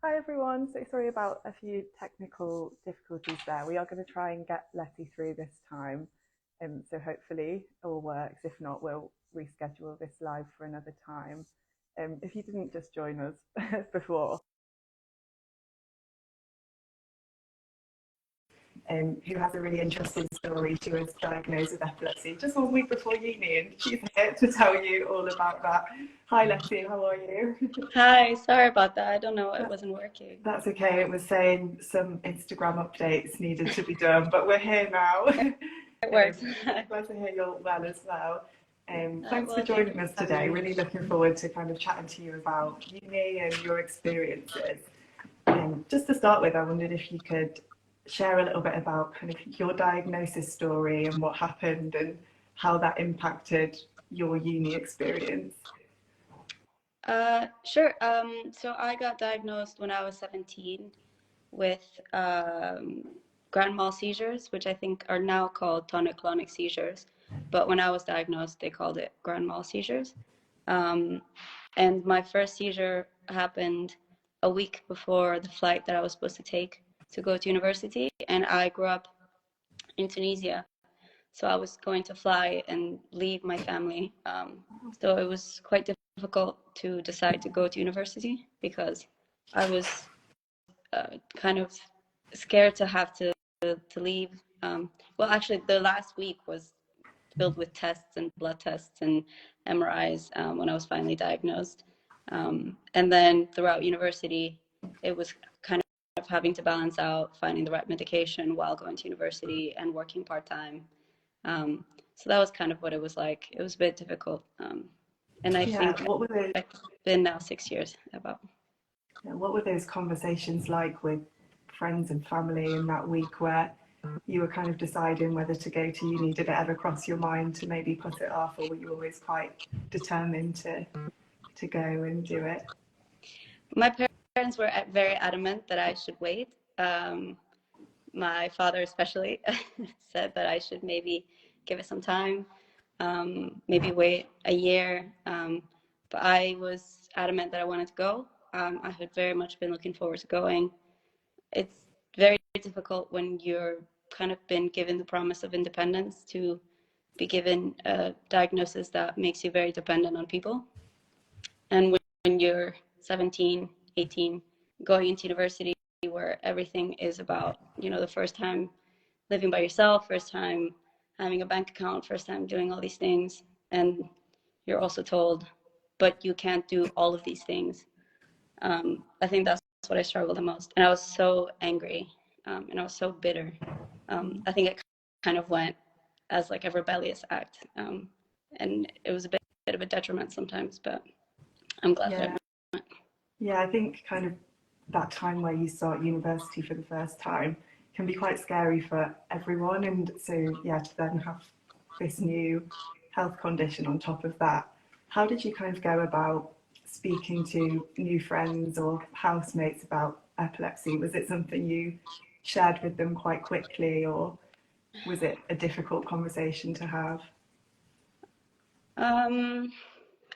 Hi everyone, so sorry about a few technical difficulties there. We are going to try and get Leti through this time, so hopefully it all works. If not, we'll reschedule this live for another time. If you didn't just join us before, who has a really interesting story. She was diagnosed with epilepsy just 1 week before uni, and she's here to tell you all about that. Hi Leti, how are you? Hi, sorry about that. I don't know, it wasn't working. That's okay. It was saying some Instagram updates needed to be done, but we're here now. It works. Glad to hear you're well as well. Thanks for Well, thank joining you us for having today. me. Really looking forward to kind of chatting to you about uni and your experiences. Just to start with, I wondered if you could share a little bit about kind of your diagnosis story and what happened and how that impacted your uni experience. Sure. So I got diagnosed when I was 17 with grand mal seizures, which I think are now called tonic-clonic seizures. But when I was diagnosed, they called it grand mal seizures. And my first seizure happened a week before the flight that I was supposed to take to go to university. And I grew up in Tunisia. So I was going to fly and leave my family. So it was quite difficult to decide to go to university because I was kind of scared to have to leave. Well, actually, the last week was filled with tests and blood tests and MRIs when I was finally diagnosed. And then throughout university, it was kind of having to balance out finding the right medication while going to university and working part-time. So that was kind of what it was like. It was a bit difficult. And I Yeah, think what were those? it's been now 6 years about. Yeah, what were those conversations like with friends and family in that week where you were kind of deciding whether to go to uni? Did it ever cross your mind to maybe put it off, or were you always quite determined to go and do it? My parents were very adamant that I should wait. My father especially said that I should maybe give it some time, maybe wait a year. But I was adamant that I wanted to go. I had very much been looking forward to going. It's very difficult when you're kind of been given the promise of independence to be given a diagnosis that makes you very dependent on people. And when you're 17, 18, going into university where everything is about, the first time living by yourself, first time having a bank account, first time doing all these things. And you're also told, but you can't do all of these things. I think that's what I struggled the most. And I was so angry and I was so bitter. I think it kind of went as like a rebellious act. And it was a bit of a detriment sometimes, but I'm glad that Yeah, it went. yeah, I think kind of that time where you start university for the first time can be quite scary for everyone. And so, yeah, to then have this new health condition on top of that, how did you kind of go about speaking to new friends or housemates about epilepsy? Was it something you shared with them quite quickly, or was it a difficult conversation to have? Um,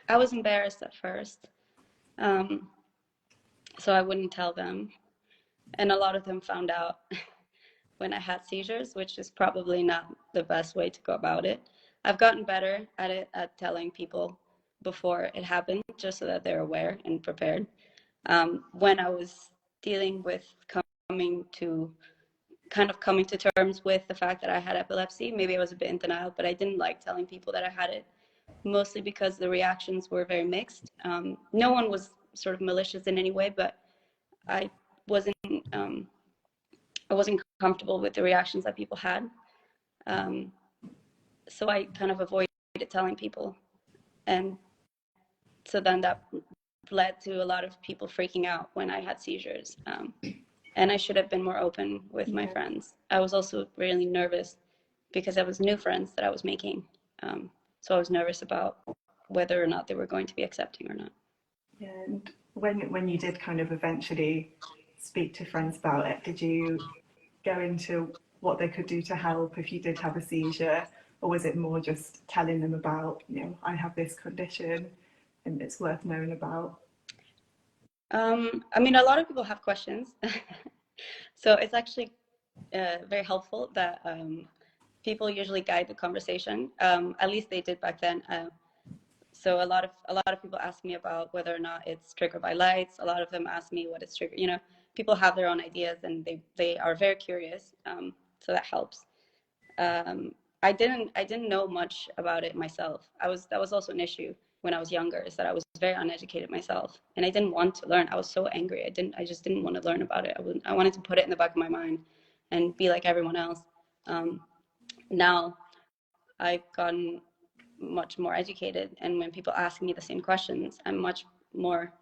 I was embarrassed at first, um, so I wouldn't tell them. And a lot of them found out when I had seizures, which is probably not the best way to go about it. I've gotten better at it, at telling people before it happened, just so that they're aware and prepared. When I was dealing with coming to coming to terms with the fact that I had epilepsy, maybe I was a bit in denial, but I didn't like telling people that I had it, mostly because the reactions were very mixed. No one was sort of malicious in any way, but I wasn't um, I wasn't comfortable with the reactions that people had. Um, so I kind of avoided telling people. And so then that led to a lot of people freaking out when I had seizures. And I should have been more open with my Yeah. friends. I was also really nervous because I was new friends that I was making. So I was nervous about whether or not they were going to be accepting or not. And when you did kind of eventually speak to friends about it, did you go into what they could do to help if you did have a seizure, or was it more just telling them about, I have this condition and it's worth knowing about? I mean, a lot of people have questions. So it's actually very helpful that people usually guide the conversation. At least they did back then. So a lot of people ask me about whether or not it's triggered by lights. A lot of them ask me what it's triggered. You know, people have their own ideas and they are very curious. So that helps. I didn't know much about it myself. That was also an issue when I was younger, is that I was very uneducated myself and I didn't want to learn. I was so angry. I just didn't want to learn about it. I wanted to put it in the back of my mind and be like everyone else. Now I've gotten much more educated, and when people ask me the same questions, I'm much more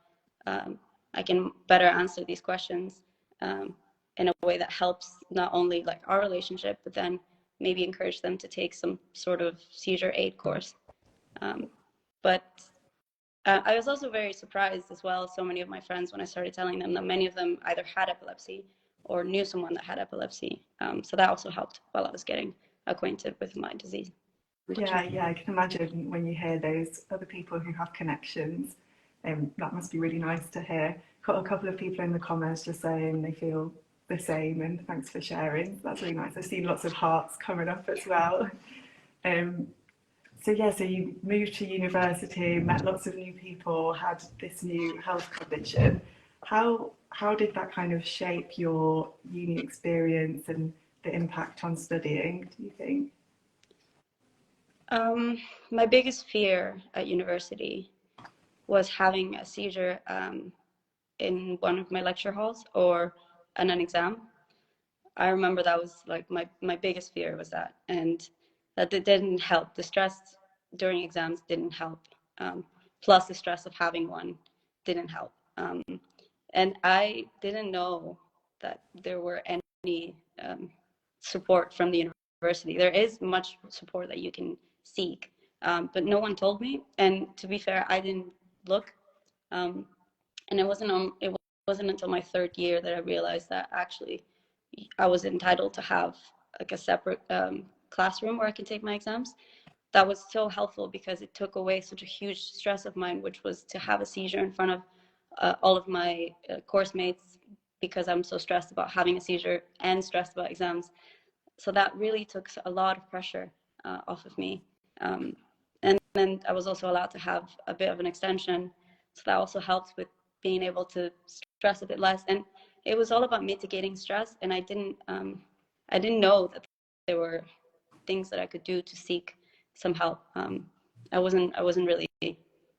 I can better answer these questions in a way that helps not only like our relationship, but then maybe encourage them to take some sort of seizure aid course. But I was also very surprised as well. So many of my friends, when I started telling them that many of them either had epilepsy or knew someone that had epilepsy. So that also helped while I was getting acquainted with my disease. Yeah, I can imagine when you hear those other people who have connections. That must be really nice to hear. Got a couple of people in the comments just saying they feel the same, and thanks for sharing. That's really nice. I've seen lots of hearts coming up as well. So yeah, so you moved to university, met lots of new people, had this new health condition. How did that kind of shape your uni experience and the impact on studying, do you think? My biggest fear at university was having a seizure in one of my lecture halls or in an exam. I remember that was like my biggest fear was that, and that it didn't help. The stress during exams didn't help. Plus the stress of having one didn't help. And I didn't know that there were any support from the university. There is much support that you can seek, but no one told me. And to be fair, I didn't look. And it wasn't until my third year that I realized that actually I was entitled to have like a separate classroom where I can take my exams. That was so helpful because it took away such a huge stress of mine, which was to have a seizure in front of all of my course mates, because I'm so stressed about having a seizure and stressed about exams. So that really took a lot of pressure off of me. And then I was also allowed to have a bit of an extension. So that also helped with being able to stress a bit less. And it was all about mitigating stress. And I didn't know that there were things that I could do to seek some help. I wasn't really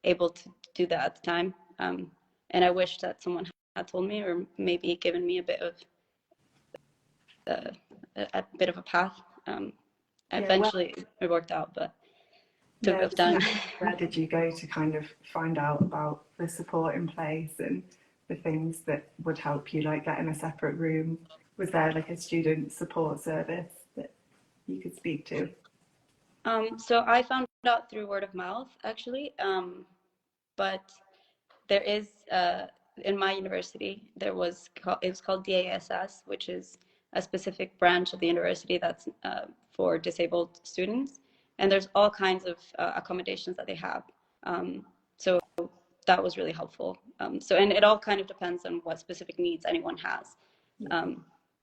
able to do that at the time. And I wish that someone had told me, or maybe given me a bit of a path. Yeah, well, Eventually it worked out, but it took a yeah, bit of time. where did you go to kind of find out about the support in place and the things that would help you, like getting a separate room? Was there like a student support service that you could speak to? So I found out through word of mouth, actually. But there is, in my university, it was called DASS, which is a specific branch of the university that's for disabled students. And there's all kinds of accommodations that they have. So that was really helpful. And it all kind of depends on what specific needs anyone has.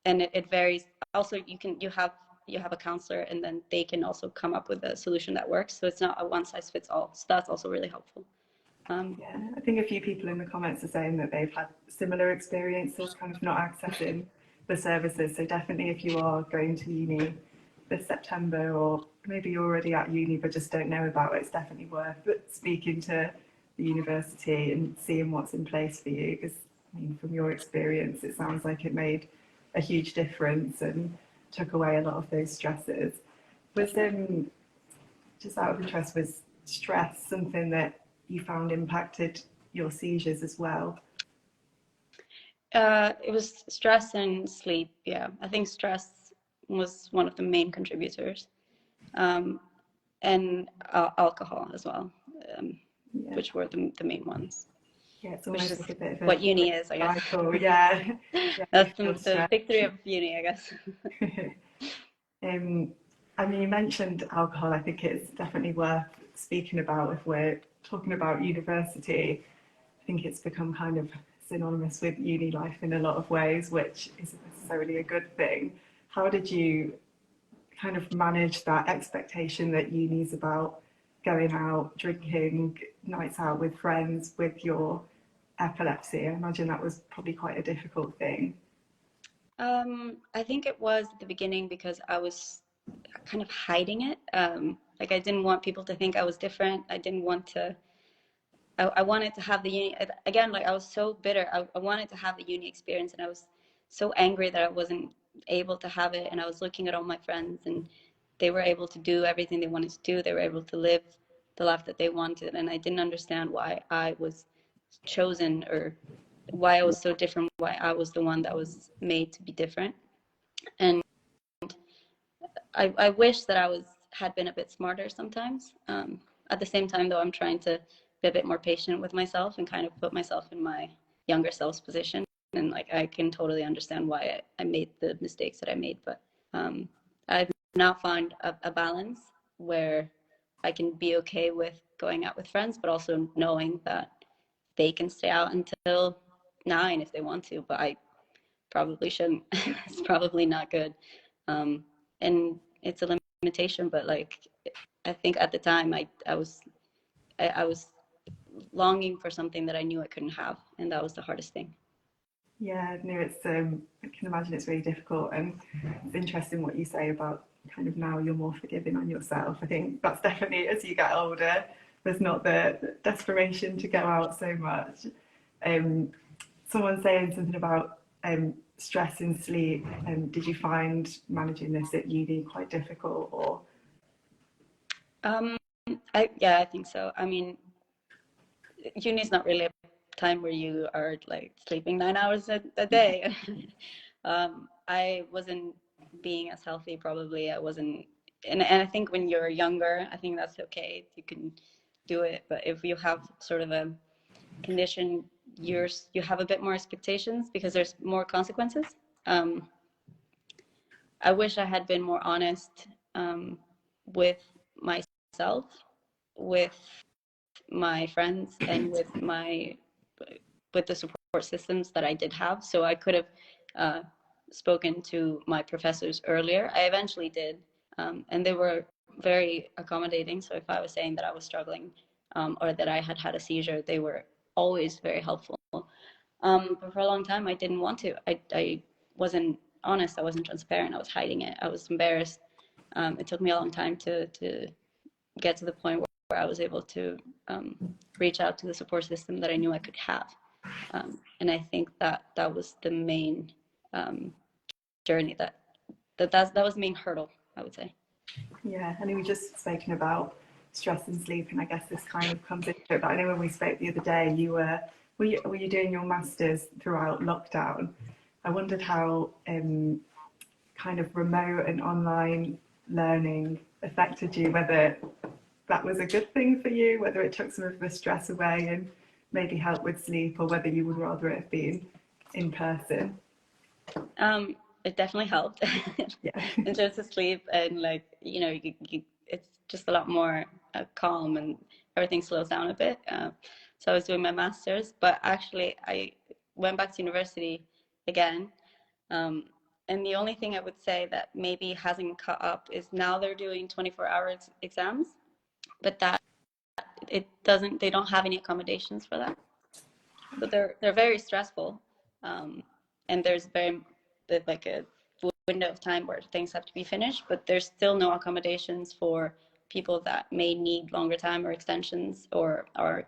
And it varies. Also, you have a counselor, and then they can also come up with a solution that works. So it's not a one size fits all. So that's also really helpful. Yeah, I think a few people in the comments are saying that they've had similar experiences, kind of not accessing the services. So definitely, if you are going to uni this September, or maybe you're already at uni but just don't know about it, it's definitely worth speaking to the university and seeing what's in place for you. Because I mean, from your experience, it sounds like it made a huge difference and took away a lot of those stresses. Was just out of interest, was stress something that you found impacted your seizures as well? It was stress and sleep. Yeah, I think stress was one of the main contributors, and alcohol as well, Yeah, which were the main ones. yeah, it's Which almost is like a bit of what a uni is, I guess. cycle. Yeah, yeah, you That's feel the stressed. victory of uni, I guess. um, I mean, you mentioned alcohol. I think it's definitely worth speaking about if we're talking about university. I think it's become kind of synonymous with uni life in a lot of ways, which isn't necessarily a good thing. How did you kind of manage that expectation that uni is about going out, drinking, nights out with friends, with your epilepsy? I imagine that was probably quite a difficult thing. I think it was at the beginning because I was kind of hiding it. Like I didn't want people to think I was different. I didn't want to. I wanted to have the uni again. Like I was so bitter. I wanted to have the uni experience, and I was so angry that I wasn't able to have it. And I was looking at all my friends, and they were able to do everything they wanted to do. They were able to live the life that they wanted, and I didn't understand why I was chosen or why I was so different. Why I was the one that was made to be different. And I wish that I had been a bit smarter sometimes. At the same time, though, I'm trying to be a bit more patient with myself and kind of put myself in my younger self's position. And like I can totally understand why I made the mistakes that I made. But I've now found a balance where I can be okay with going out with friends, but also knowing that they can stay out until 9 if they want to, but I probably shouldn't. It's probably not good. And it's a limitation, but like I think at the time I was longing for something that I knew I couldn't have, and that was the hardest thing. Yeah, no, it's I can imagine it's really difficult, and it's interesting what you say about kind of now you're more forgiving on yourself. I think that's definitely as you get older, there's not the desperation to go out so much. Someone saying something about stress and sleep. Did you find managing this at uni quite difficult, or? I think so. I mean, uni is not really a time where you are like sleeping 9 hours a day. I wasn't being as healthy, probably. I wasn't, and I think when you're younger, I think that's okay. You can do it, but if you have sort of a condition, you have a bit more expectations because there's more consequences. I wish I had been more honest with myself, with my friends, and with the support systems that I did have. So I could have spoken to my professors earlier. I eventually did, and they were very accommodating. So if I was saying that I was struggling or that I had a seizure, they were always very helpful. But for a long time, I didn't want to. I wasn't honest. I wasn't transparent. I was hiding it. I was embarrassed. It took me a long time to get to the point where I was able to reach out to the support system that I knew I could have. And I think that was the main journey that was the main hurdle, I would say. Yeah, and we were just spoken about stress and sleep, and I guess this kind of comes into it. But I know when we spoke the other day, were you doing your masters throughout lockdown? I wondered how kind of remote and online learning affected you, whether that was a good thing for you, whether it took some of the stress away and maybe helped with sleep, or whether you would rather it have been in person. It definitely helped. Yeah. In terms of sleep, and like it's just a lot more calm and everything slows down a bit. So I was doing my masters, but actually I went back to university again. And the only thing I would say that maybe hasn't caught up is now they're doing 24-hour exams, but that they don't have any accommodations for that. So they're very stressful, and there's like a window of time where things have to be finished, but there's still no accommodations for people that may need longer time or extensions or are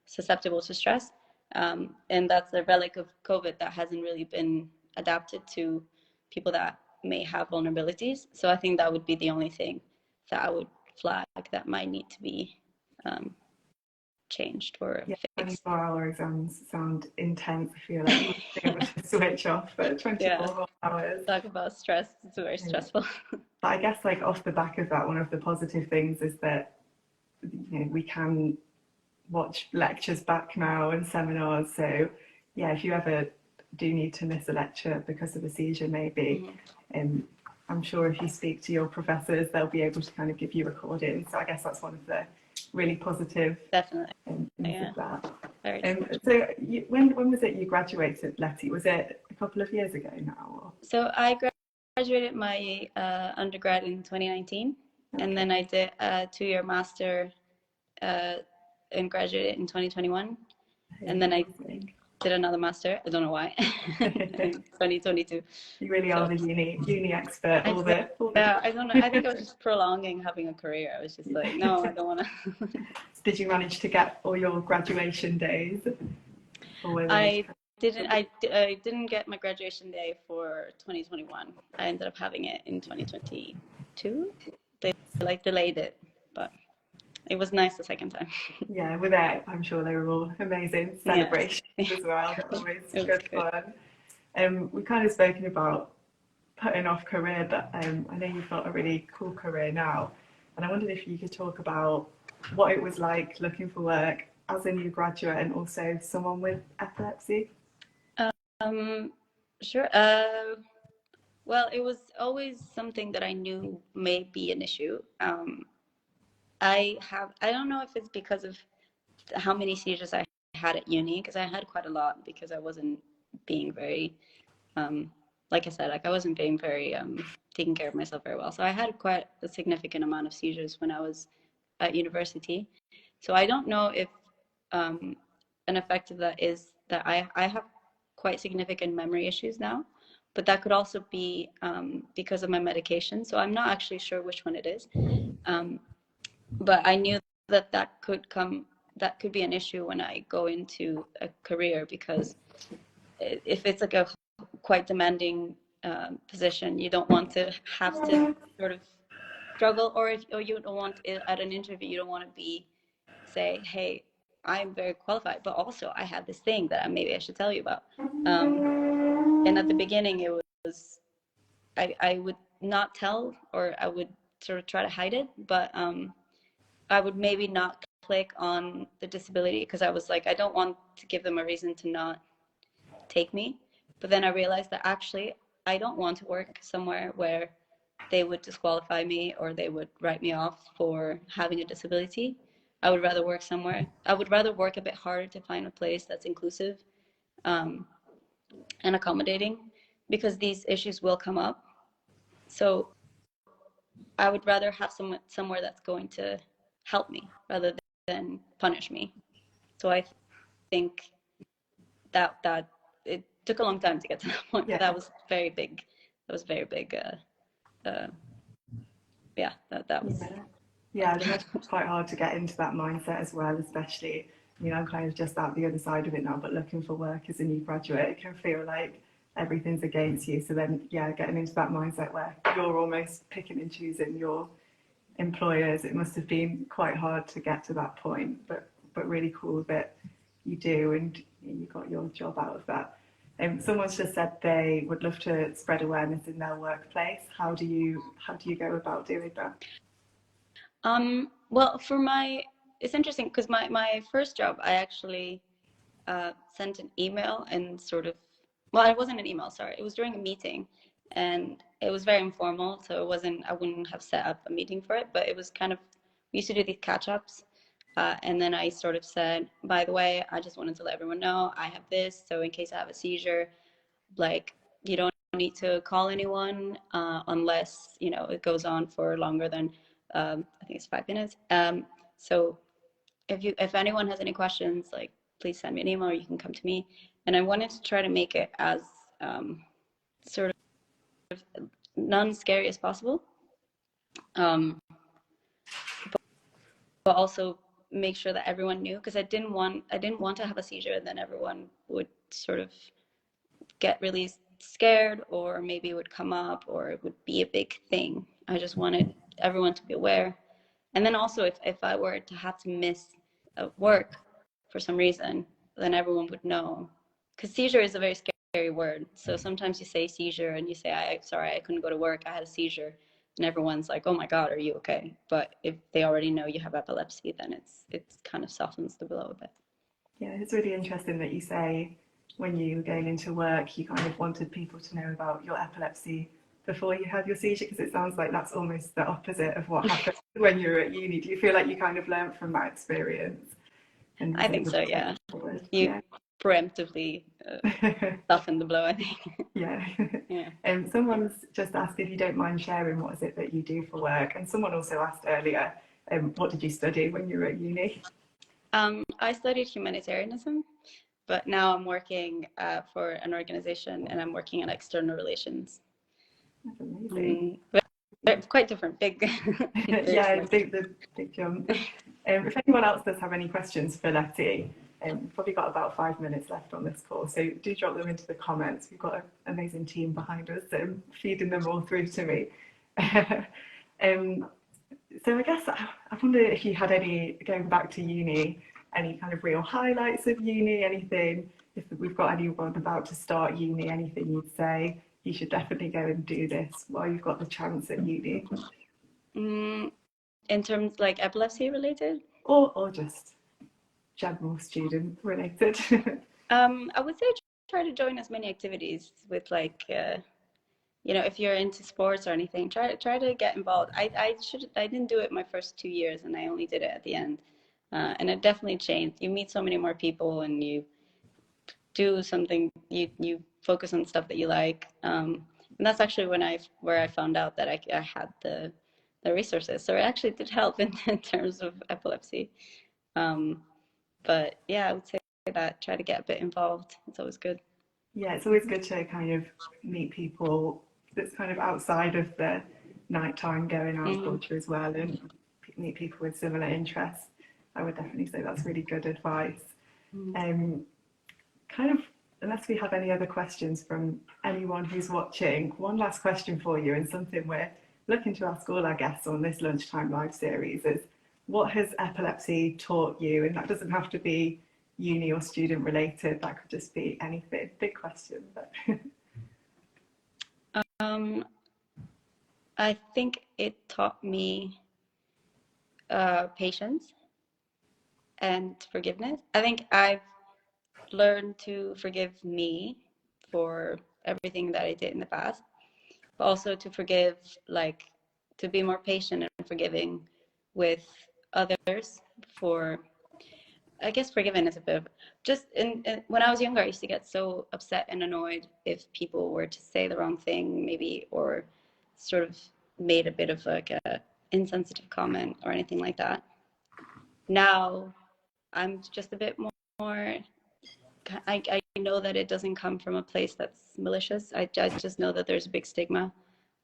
susceptible to stress. And that's a relic of COVID that hasn't really been adapted to people that may have vulnerabilities. So I think that would be the only thing that I would flag that might need to be changed or fixed. 24-hour exams sound intense. I feel like you wouldn't be able to switch off for 24 hours. Talk about stress. It's very stressful. But I guess like off the back of that, one of the positive things is that we can watch lectures back now and seminars. So yeah, if you ever do need to miss a lecture because of a seizure, maybe, I'm sure if you speak to your professors, they'll be able to kind of give you recordings. So I guess that's one of the really positive definitely things of that. Very So when was it you graduated, Leti? Was it a couple of years ago now? Or? So I graduated my undergrad in 2019, and then I did a 2-year master and graduated in 2021, and then I did another master. I don't know why. In 2022. You really are the uni expert. Yeah, I don't know. I think I was just prolonging having a career. I was just like, no, I don't want to. Did you manage to get all your graduation days? I didn't get my graduation day for 2021. I ended up having it in 2022. They delayed it, but it was nice the second time. Yeah, with it, I'm sure they were all amazing celebrations as well. Always good fun. We've kind of spoken about putting off career, but I know you've got a really cool career now, and I wondered if you could talk about what it was like looking for work as a new graduate and also someone with epilepsy. Sure. Well, it was always something that I knew may be an issue. I don't know if it's because of how many seizures I had at uni, because I had quite a lot because I wasn't being very, like I said, like I wasn't being very taking care of myself very well. So I had quite a significant amount of seizures when I was at university. So I don't know if an effect of that is that I have quite significant memory issues now, but that could also be because of my medication. So I'm not actually sure which one it is. But I knew that could be an issue when I go into a career, because if it's like a quite demanding position, you don't want to have to sort of struggle, or you don't want at an interview, you don't want to say, hey, I'm very qualified, but also I have this thing that maybe I should tell you about. And at the beginning, it was I would not tell, or I would sort of try to hide it, but I would maybe not click on the disability because I was like, I don't want to give them a reason to not take me. But then I realized that actually I don't want to work somewhere where they would disqualify me or they would write me off for having a disability. I would rather work a bit harder to find a place that's inclusive and accommodating, because these issues will come up. So I would rather have somewhere that's going to help me rather than punish me. So I think that it took a long time to get to that point, but that was very big. That was very big. That was. Yeah, I think it's quite hard to get into that mindset as well, especially, I'm kind of just out the other side of it now, but looking for work as a new graduate, it can feel like everything's against you. So then, getting into that mindset where you're almost picking and choosing your employers, it must have been quite hard to get to that point, but really cool that you do, and you got your job out of that. Someone's just said they would love to spread awareness in their workplace. How do you go about doing that? Well, it's interesting because my first job, I actually sent an email and it wasn't an email, sorry. It was during a meeting, and it was very informal. So I wouldn't have set up a meeting for it, but it was we used to do these catch-ups. And then I sort of said, by the way, I just wanted to let everyone know I have this. So in case I have a seizure, you don't need to call anyone unless, it goes on for longer than, I think it's 5 minutes. So if anyone has any questions, please send me an email or you can come to me. And I wanted to try to make it as sort of non-scary as possible. But also make sure that everyone knew, because I didn't want to have a seizure and then everyone would sort of get really scared, or maybe it would come up or it would be a big thing. I just wanted everyone to be aware. And then also if I were to have to miss work for some reason, then everyone would know, because seizure is a very scary word. So sometimes you say seizure and you say, sorry, I couldn't go to work, I had a seizure. And everyone's like, oh my God, are you okay? But if they already know you have epilepsy, then it's kind of softens the blow a bit. Yeah, it's really interesting that you say when you were going into work, you kind of wanted people to know about your epilepsy before you had your seizure, because it sounds like that's almost the opposite of what happened when you were at uni. Do you feel like you kind of learned from that experience? and I sort think of so, yeah. forward. You Yeah. preemptively soften the blow, I think. Yeah. Yeah. Someone's just asked if you don't mind sharing what is it that you do for work, and someone also asked earlier, what did you study when you were at uni? I studied humanitarianism, but now I'm working for an organization, and I'm working in external relations. That's amazing. But quite different, big, very Yeah, different. the big jump. If anyone else does have any questions for Leti, we've probably got about 5 minutes left on this call, so do drop them into the comments. We've got an amazing team behind us, feeding them all through to me. um, so I guess I wonder if you had any, going back to uni, any kind of real highlights of uni, anything, if we've got anyone about to start uni, anything you'd say, you should definitely go and do this while you've got the chance at uni. In terms like epilepsy related? Or just general student related. I would say try to join as many activities with like, if you're into sports or anything, try to get involved. I didn't do it my first 2 years, and I only did it at the end. And it definitely changed. You meet so many more people, and you do something, you focus on stuff that you like. And that's actually where I found out that I had the resources. So it actually did help in terms of epilepsy. But yeah, I would say that try to get a bit involved. It's always good. Yeah, it's always good to kind of meet people that's kind of outside of the nighttime going out culture as well, and meet people with similar interests. I would definitely say that's really good advice. Kind of, unless we have any other questions from anyone who's watching, one last question for you, and something we're looking to ask all our guests on this Lunchtime Live series is, what has epilepsy taught you? And that doesn't have to be uni or student related, that could just be anything. Big question, but I think it taught me patience and forgiveness. I think I've learned to forgive me for everything that I did in the past, but also to forgive, like to be more patient and forgiving with others. For I guess forgiving is a bit of just when I was younger, I used to get so upset and annoyed if people were to say the wrong thing, maybe, or sort of made a bit of like a insensitive comment or anything like that. Now I'm just a bit more. I know that it doesn't come from a place that's malicious. I just know that there's a big stigma.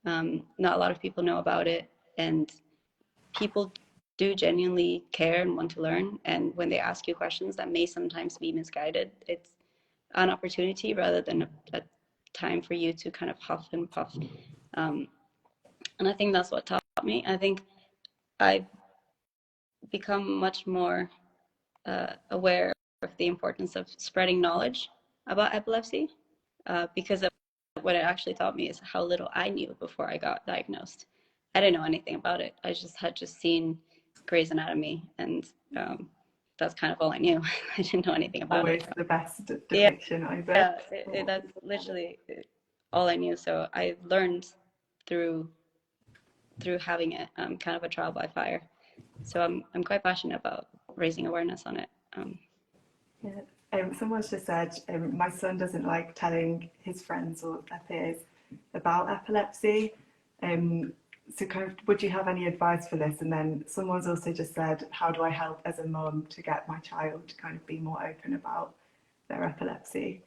Not a lot of people know about it, and people do genuinely care and want to learn. And when they ask you questions that may sometimes be misguided, it's an opportunity rather than a time for you to kind of huff and puff. And I think that's what taught me. I think I've become much more aware of the importance of spreading knowledge about epilepsy, because of what it actually taught me is how little I knew before I got diagnosed. I didn't know anything about it. I had seen Grey's Anatomy, and that's kind of all I knew. I didn't know anything about always it. the best depiction either. Yeah, that's literally all I knew. So I learned through having it, kind of a trial by fire. So I'm quite passionate about raising awareness on it. Yeah. Someone's just said, my son doesn't like telling his friends or their peers about epilepsy. So kind of, would you have any advice for this? And then someone's also just said, how do I help as a mum to get my child to kind of be more open about their epilepsy?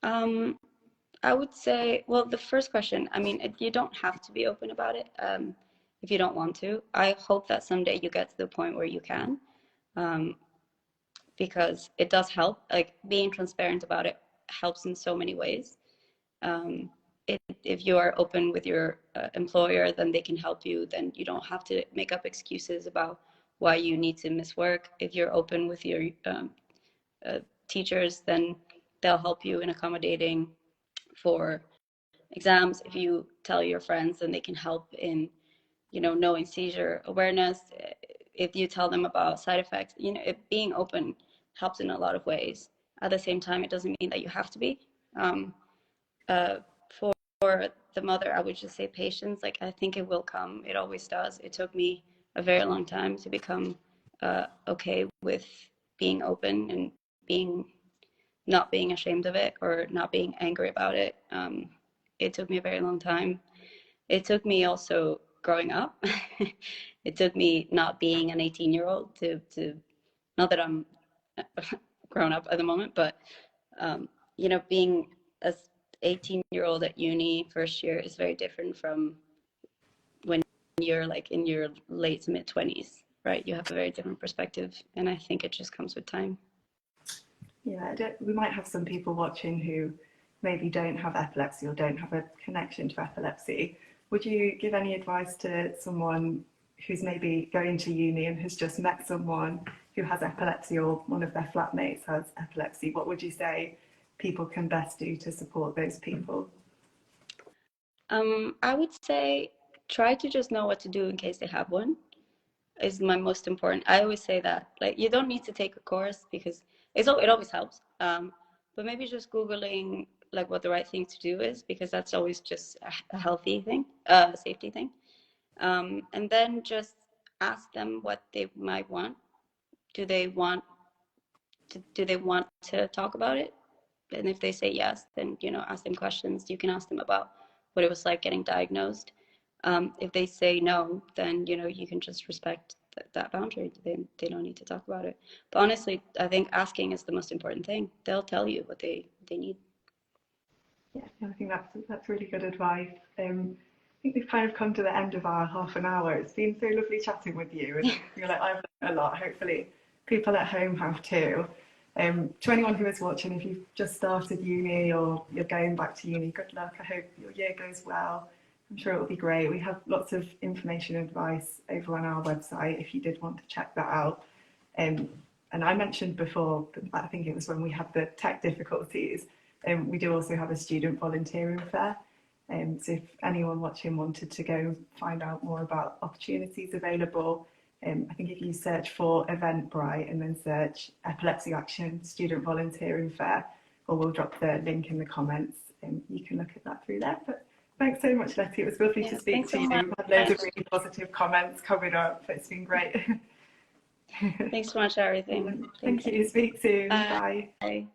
I would say, well, the first question, I mean, you don't have to be open about it if you don't want to. I hope that someday you get to the point where you can, because it does help. Like being transparent about it helps in so many ways. If you are open with your employer, then they can help you. Then you don't have to make up excuses about why you need to miss work. If you're open with your teachers, then they'll help you in accommodating for exams. If you tell your friends, then they can help in, knowing seizure awareness. If you tell them about side effects, being open helps in a lot of ways. At the same time, it doesn't mean that you have to be. For the mother, I would just say patience. Like, I think it will come. It always does. It took me a very long time to become okay with being open and not being ashamed of it or not being angry about it. It took me a very long time. It took me also growing up. It took me not being an 18-year-old to not that I'm grown up at the moment, but being a 18-year-old at uni first year is very different from when you're like in your late to mid 20s, right? You have a very different perspective, and I think it just comes with time. Yeah, we might have some people watching who maybe don't have epilepsy or don't have a connection to epilepsy. Would you give any advice to someone who's maybe going to uni and has just met someone who has epilepsy, or one of their flatmates has epilepsy? What would you say people can best do to support those people? I would say try to just know what to do in case they have one is my most important. I always say that, like, you don't need to take a course because it always helps. But maybe just Googling like what the right thing to do is, because that's always just a healthy thing, a safety thing. And then just ask them what they might want. Do they want to talk about it? And if they say yes, then ask them questions. You can ask them about what it was like getting diagnosed. If they say no, then you can just respect that boundary. They don't need to talk about it. But honestly, I think asking is the most important thing. They'll tell you what they need. Yeah, I think that's really good advice. I think we've kind of come to the end of our half an hour. It's been so lovely chatting with you, and I feel like I've learned a lot. Hopefully people at home have too. To anyone who is watching, if you've just started uni or you're going back to uni, good luck. I hope your year goes well. I'm sure it will be great. We have lots of information and advice over on our website if you did want to check that out. And I mentioned before, I think it was when we had the tech difficulties, we do also have a student volunteering fair. So if anyone watching wanted to go find out more about opportunities available, I think if you search for Eventbrite and then search Epilepsy Action Student Volunteering Fair, or we'll drop the link in the comments, you can look at that through there. But thanks so much, Leti. It was lovely to speak to you. We've had loads of really positive comments coming up. It's been great. Thanks so much for everything. Thank you. Speak soon. Bye. Bye.